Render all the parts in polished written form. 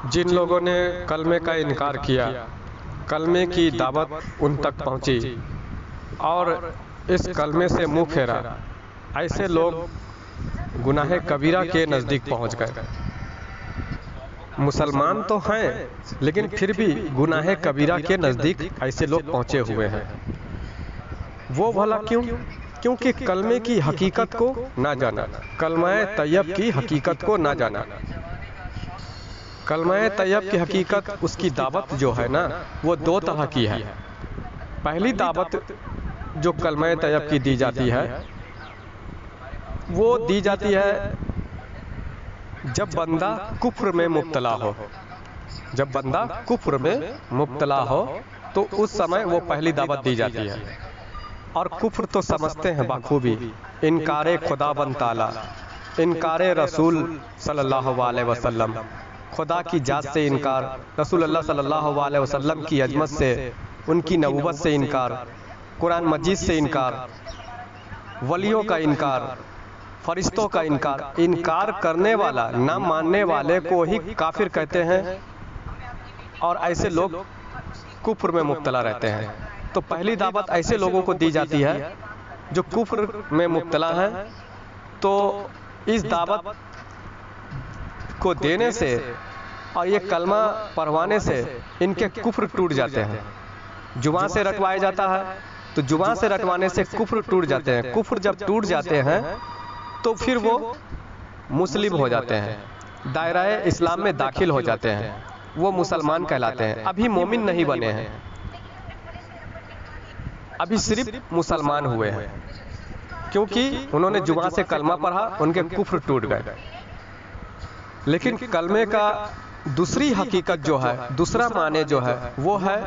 जिन लोगों ने कलमे का इनकार किया, कलमे की दावत उन तक पहुंची और इस कलमे से मुंह फेरा, ऐसे लोग गुनाह कबीरा के नज़दीक पहुंच गए। मुसलमान तो हैं लेकिन फिर भी गुनाह कबीरा के नज़दीक ऐसे लोग पहुंचे हुए हैं। वो भला क्यों? क्योंकि कलमे की हकीकत को ना जाना, कलमा तैयब की हकीकत को ना जाना। कलमा तैयब की हकीकत, उसकी दावत जो है ना, वो दो तरह की है। पहली दावत जो कलमा तैयब की दी जाती है, वो दी जाती है जब बंदा कुफ्र में मुब्तला हो। जब बंदा कुफ्र में मुब्तला हो तो उस समय वो पहली दावत दी जाती है। और कुफ्र तो समझते हैं बाखूबी, इनकारे खुदाबंद ताला, इनकारे रसूल सल्लल्लाहु अलैहि वसल्लम, खुदा की जात से इनकार, रसूलुल्लाह सल्लल्लाहु अलैहि वसल्लम की अजमत से, उनकी नबूवत से इनकार, कुरान मजीद से इनकार, वलियों का इनकार, फरिश्तों का इनकार। इनकार करने वाला, ना मानने वाले को ही काफिर कहते हैं और ऐसे लोग कुफ्र में मुब्तला रहते हैं। तो पहली दावत ऐसे लोगों को दी जाती है जो कुफ्र में मुब्तला हैं। तो इस दावत को देने से और ये कलमा पढ़वाने से इनके कुफ्र टूट जाते हैं। जुबान से रटवाया जाता है तो जुबान से रटवाने से कुफ्र टूट जाते हैं। कुफ्र जब टूट जाते हैं तो फिर वो मुस्लिम हो जाते हैं, दायरा इस्लाम में दाखिल हो जाते हैं, वो मुसलमान कहलाते हैं। अभी मोमिन नहीं बने हैं, अभी सिर्फ मुसलमान हुए हैं, क्योंकि उन्होंने जुबान से कलमा पढ़ा, उनके कुफ्र टूट गए। लेकिन कलमे का दूसरी हकीकत जो है, दूसरा माने जो है, वो है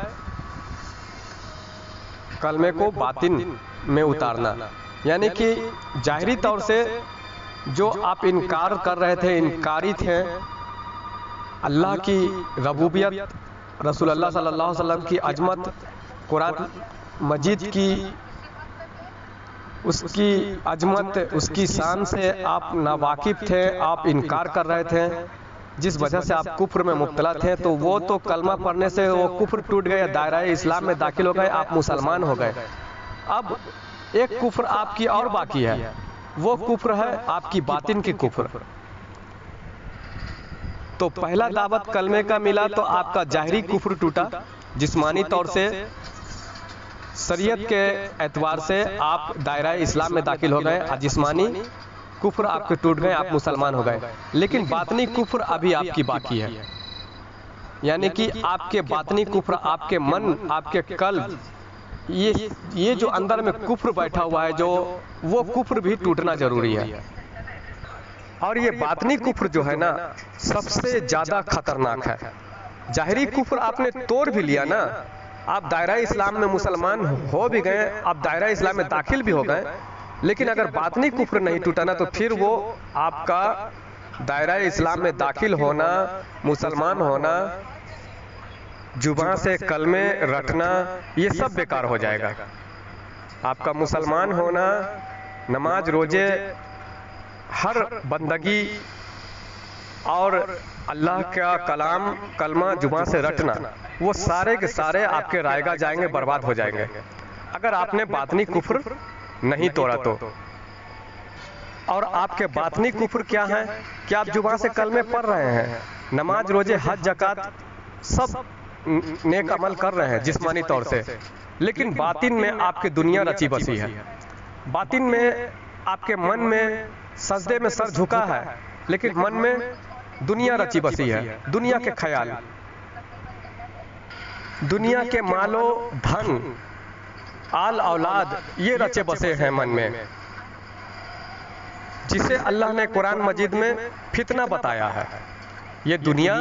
कलमे को बातिन में उतारना। यानी कि जाहिरी तौर से जो आप इनकार कर रहे थे, इनकारी थे अल्लाह की रबूबियत, रसूलुल्लाह सल्लल्लाहु अलैहि वसल्लम की अजमत, कुरान मजीद की उसकी अजमत, उसकी शान से आप नावाकिफ थे, आप इनकार कर रहे थे, जिस वजह से आप कुफ्र में मुब्तला थे। तो वो तो कलमा पढ़ने से वो कुफ्र टूट गए, दायरा इस्लाम में दाखिल हो गए, आप मुसलमान हो गए। अब एक कुफ्र आपकी और बाकी है, वो कुफ्र है आपकी बातिन की कुफ्र। तो पहला दावत कलमे का मिला तो आपका जाहिरी कुफ्र टूटा, जिस्मानी तौर से शरीयत के एतबार से आप दायरा इस्लाम में दाखिल हो गए, जिस्मानी कुफ्र आपके टूट गए, आप मुसलमान हो गए। लेकिन बातनी कुफ्र अभी आपकी बाकी है। यानी कि आपके बातनी कुफ्र, आपके मन, आपके कल्ब, ये जो अंदर में कुफ्र बैठा हुआ है, जो वो कुफ्र भी टूटना जरूरी है। और ये बातनी कुफ्र जो है ना, सबसे ज्यादा खतरनाक है। जाहिरी कुफ्र आपने तोड़ भी लिया ना, आप दायरा इस्लाम में मुसलमान हो भी गए, आप दायरा इस्लाम में दाखिल भी हो गए, लेकिन अगर बातनी कुफ्र नहीं टूटा ना, तो फिर वो आपका दायरा इस्लाम में दाखिल होना, मुसलमान होना, जुबान से कलमे रटना, ये सब बेकार हो जाएगा। आपका मुसलमान होना, नमाज रोजे, हर बंदगी और अल्लाह का कलाम, कलमा जुबान से रटना, वो सारे के सारे आपके रायगा जाएंगे, बर्बाद हो जाएंगे, अगर आपने बातनी कुफ्र नहीं तोड़ा तो। और आपके बातनी कुफ्र क्या है कि आप जुबान से कलमे पढ़ रहे हैं, नमाज रोजे हज ज़कात सब नेक अमल कर रहे हैं जिस्मानी तौर से, लेकिन बातिन में आपके दुनिया रची बसी है। बातिन में आपके मन में सजदे में सर झुका है, लेकिन मन में दुनिया रची बसी है, दुनिया के ख्याल, दुनिया के मालो धन, आल औलाद, ये रचे बसे हैं मन में, जिसे अल्लाह ने कुरान मजीद में फितना बताया है। ये दुनिया,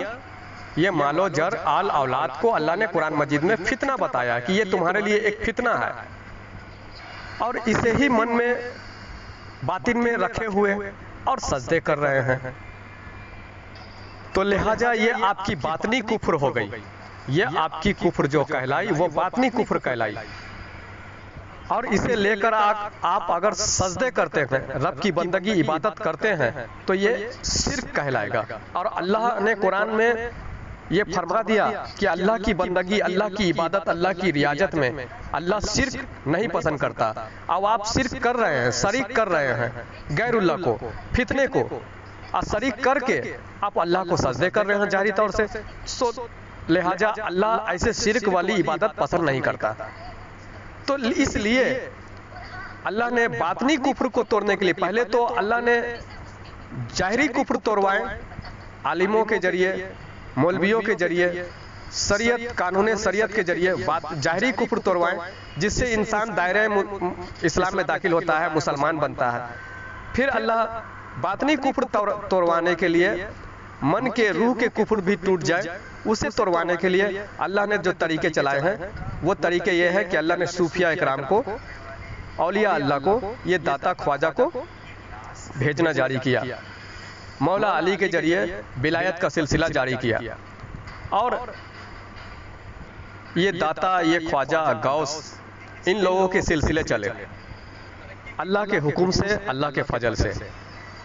ये मालो जर, आल औलाद को अल्लाह ने कुरान मजीद में फितना बताया कि ये तुम्हारे लिए एक फितना है, और इसे ही मन में बातिन में रखे हुए और सजदे कर रहे हैं। तो लिहाजा ये आपकी बातनी कुफ्र हो गई, ये आपकी कुफ्र जो कहलाई वो बातनी कुफ्र कहलाई। और इसे लेकर आप अगर सजदे करते हैं, रब की बंदगी इबादत करते हैं, तो ये शिर्क कहलाएगा। और अल्लाह ने कुरान में ये फरमा दिया कि अल्लाह की बंदगी, अल्लाह की इबादत, अल्लाह की रियाजत में अल्लाह शिर्क नहीं पसंद करता। अब आप शिर्क कर रहे हैं, शरीक कर रहे हैं गैरुल्लाह को, फितने को, और शरीक करके आप अल्लाह को सजदे कर रहे हैं जाहिर तौर से। सो लिहाजा अल्लाह ऐसे शिर्क वाली इबादत पसंद नहीं करता। तो इसलिए अल्लाह ने बातनी कुफ्र को तोड़ने के लिए पहले तो अल्लाह ने जाहिरी कुफ्र तोड़वाए, आलिमों के जरिए, मौलवियों के जरिए, शरीयत, कानून शरीयत के जरिए बात जाहिरी कुफ्र तोड़वाएं, जिससे इंसान दायरे इस्लाम में दाखिल होता है, मुसलमान बनता है। फिर अल्लाह बातनी कुफ्र तोड़वाने के लिए, मन के रूह के कुफ्र भी टूट जाए, उसे तोड़वाने के लिए अल्लाह ने जो तरीके चलाए हैं वो तरीके ये है कि अल्लाह ने सूफिया इकराम को, औलिया अल्लाह को, ये दाता ख्वाजा को भेजना जारी किया, मौला अली के जरिए विलायत का सिलसिला जारी किया, और ये दाता, ये ख्वाजा, गौस, इन लोगों के सिलसिले चले अल्लाह के हुक्म से, अल्लाह के फजल से।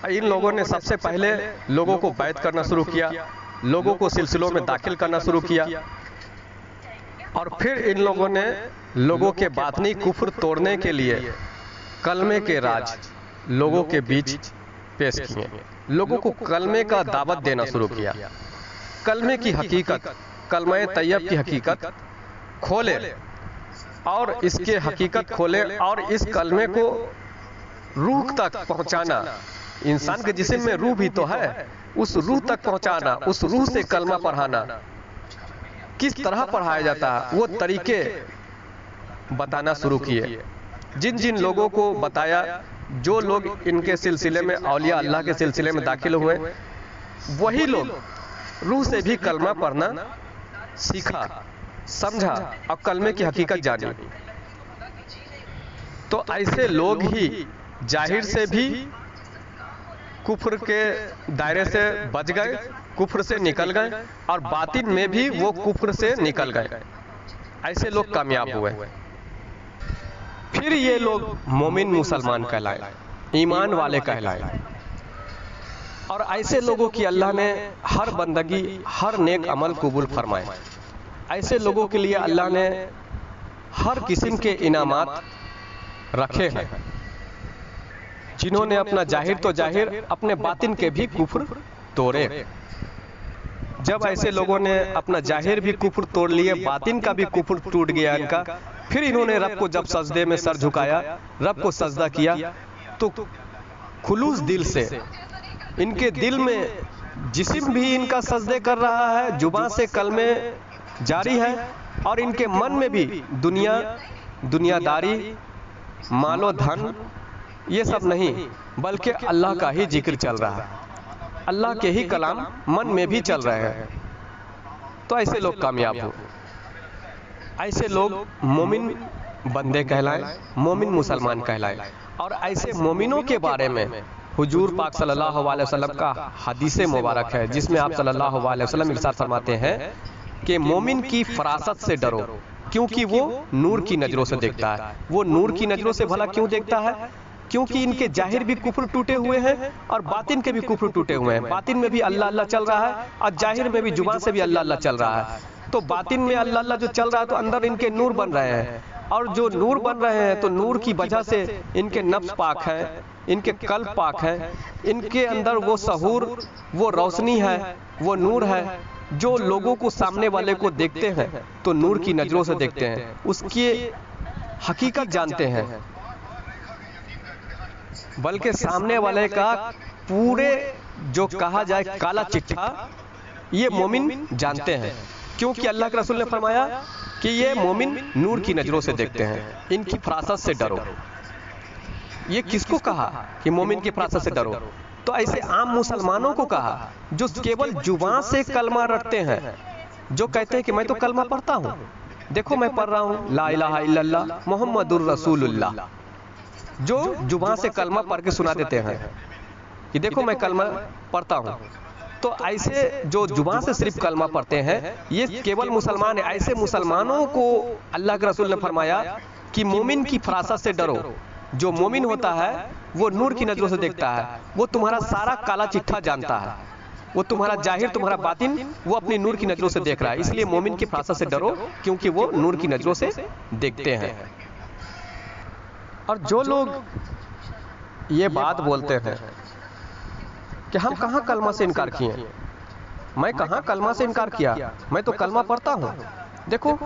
इन लोगों ने सबसे पहले लोगों को बैत करना शुरू किया, लोगों को सिलसिलों में दाखिल करना शुरू किया, और फिर इन लोगों ने लोगों के बातनी कुफ्र तोड़ने के लिए कलमे के राज लोगों के बीच पेश किए, लोगों को कलमे का दावत देना शुरू किया, कलमे की हकीकत, कलमे तैयब की हकीकत खोले, और इसके हकीकत खोले, और इस कलमे को रूह तक पहुंचाना। इंसान के जिस्म में रूह भी तो है, उस रूह तक पहुंचाना, उस रूह से कलमा पढ़ाना, किस तरह पढ़ाया जाता है वो तरीके बताना शुरू किए। जिन जिन लोगों को बताया, जो लोग इनके सिलसिले में, औलिया अल्लाह के सिलसिले में दाखिल हुए, वही लोग रूह से भी कलमा पढ़ना सीखा, समझा और कलमे की हकीकत जानी। तो ऐसे लोग ही जाहिर से भी कुफ्र के दायरे से बच गए, कुफ्र से निकल गए, और बातिन में भी वो कुफ्र से निकल गए। ऐसे लोग कामयाब हुए। फिर ये लोग मोमिन मुसलमान कहलाए, ईमान वाले कहलाए, और ऐसे लोगों की अल्लाह ने हर बंदगी, हर नेक अमल कबूल फरमाए। ऐसे लोगों के लिए अल्लाह ने हर किस्म के इनामात रखे हैं, जिन्होंने अपना जाहिर तो जाहिर, अपने बातिन के भी कुफ्र तोड़े। जब ऐसे लोगों ने अपना जाहिर भी कुफ्र तोड़ लिए, बातिन का भी कुफ्र टूट गया इनका, फिर इन्होंने रब को जब सजदे में सर झुकाया, रब को सजदा किया, तो खुलूस दिल से, इनके दिल में जिस्म भी इनका सजदे कर रहा है, जुबान से कलमे जारी है, और इनके मन में भी दुनिया, दुनियादारी, मालो धन, ये सब नहीं, बल्कि अल्लाह का ही जिक्र चल रहा है, अल्लाह के ही कलाम मन में भी चल रहे हैं। तो ऐसे लोग कामयाब हो, ऐसे लोग मोमिन बंदे कहलाए, मोमिन मुसलमान कहलाए। और ऐसे मोमिनों के बारे में हुजूर पाक सल्लल्लाहु अलैहि वसल्लम का हदीस मुबारक है, जिसमें आप सल्लल्लाहु अलैहि वसल्लम इरशाद फरमाते हैं कि मोमिन की फरासत से डरो, क्योंकि वो नूर की नजरों से देखता है। वो नूर की नजरों से भला क्यों देखता है? क्योंकि इनके जाहिर भी कुफ्र टूटे हुए हैं और बातिन के भी कुफ्र टूटे हुए हैं। बातिन में भी अल्लाह अल्लाह चल रहा है और जाहिर में भी जुबान से भी अल्लाह अल्लाह चल रहा है। तो बातिन में अल्लाह अल्लाह जो चल रहा है, तो अंदर इनके नूर बन रहे हैं, और जो नूर बन रहे हैं तो नूर की वजह से इनके नफ्स पाक है, इनके कल्ब पाक है, इनके अंदर वो सहूर, वो रोशनी है, वो नूर है, जो लोगों को, सामने वाले को देखते हैं तो नूर की नजरों से देखते हैं, उसकी हकीकत जानते हैं, बल्कि सामने वाले का पूरे जो कहा जाए काला चिट्ठा ये मोमिन जानते हैं। क्योंकि अल्लाह के रसूल ने फरमाया कि ये मोमिन नूर की नजरों से देखते हैं, इनकी फरासत से डरो। ये किसको कहा कि मोमिन की फरासत से डरो? तो ऐसे आम मुसलमानों को कहा जो केवल जुबान से कलमा रटते हैं, जो कहते हैं कि मैं तो कलमा पढ़ता हूं, देखो मैं पढ़ रहा हूं ला इलाहा इल्लल्लाह मुहम्मदुर रसूलुल्लाह, जो जुबान से कलमा पढ़ के सुना देते हैं कि देखो मैं कलमा पढ़ता हूं। तो ऐसे जो जुबान से सिर्फ कलमा पढ़ते हैं ये केवल मुसलमान है। ऐसे मुसलमानों को अल्लाह के रसूल ने फरमाया कि मोमिन की फरासत से डरो। जो मोमिन होता है वो नूर की नजरों से देखता है, वो तुम्हारा सारा काला चिट्ठा जानता है, वो तुम्हारा जाहिर, तुम्हारा बातिन वो अपनी नूर की नजरों से देख रहा है। इसलिए मोमिन की फरासत से डरो, क्योंकि वो नूर की नजरों से देखते हैं। और जो लोग ये बात बोलते हैं कि हम कहां कलमा से इनकार किए, मैं कहां कलमा से इनकार किया, मैं तो कलमा पढ़ता हूं। देखो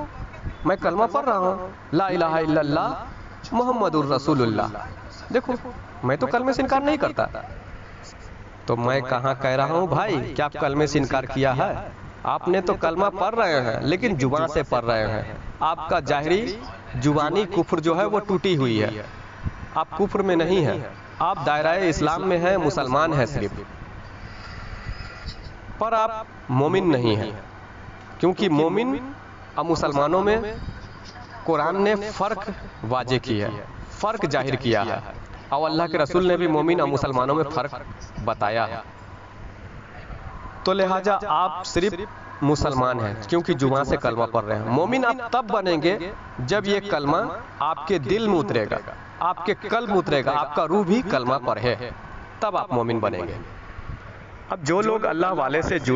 मैं कलमा पढ़ रहा हूं, ला इलाहा इल्लल्लाह मुहम्मदुर रसूलुल्लाह। देखो मैं तो कलमे से इनकार नहीं करता। तो मैं कहां कह रहा हूं भाई क्या आप कलमे से इनकार किया है? आपने तो कलमा पढ़ रहे हैं लेकिन जुबान से पढ़ रहे हैं। आपका जाहिरी जुबानी कुफ्र जो है वो टूटी हुई है। आप कुफ्र में नहीं है, आप दायरा इस्लाम में हैं, मुसलमान हैं सिर्फ, पर आप मोमिन नहीं हैं। क्योंकि मोमिन और मुसलमानों में कुरान ने फर्क वाजे किया है, फर्क जाहिर किया है, और अल्लाह के रसूल ने भी मोमिन और मुसलमानों में फर्क बताया है। तो लिहाजा आप सिर्फ मुसलमान हैं क्योंकि जुबान से कलमा पढ़ रहे हैं। मोमिन आप तब बनेंगे जब ये कलमा आपके दिल में उतरेगा, आपके कल्ब में उतरेगा, आपका रूह भी कलमा पढ़े, तब आप मोमिन बनेंगे। अब जो लोग अल्लाह वाले से जुड़े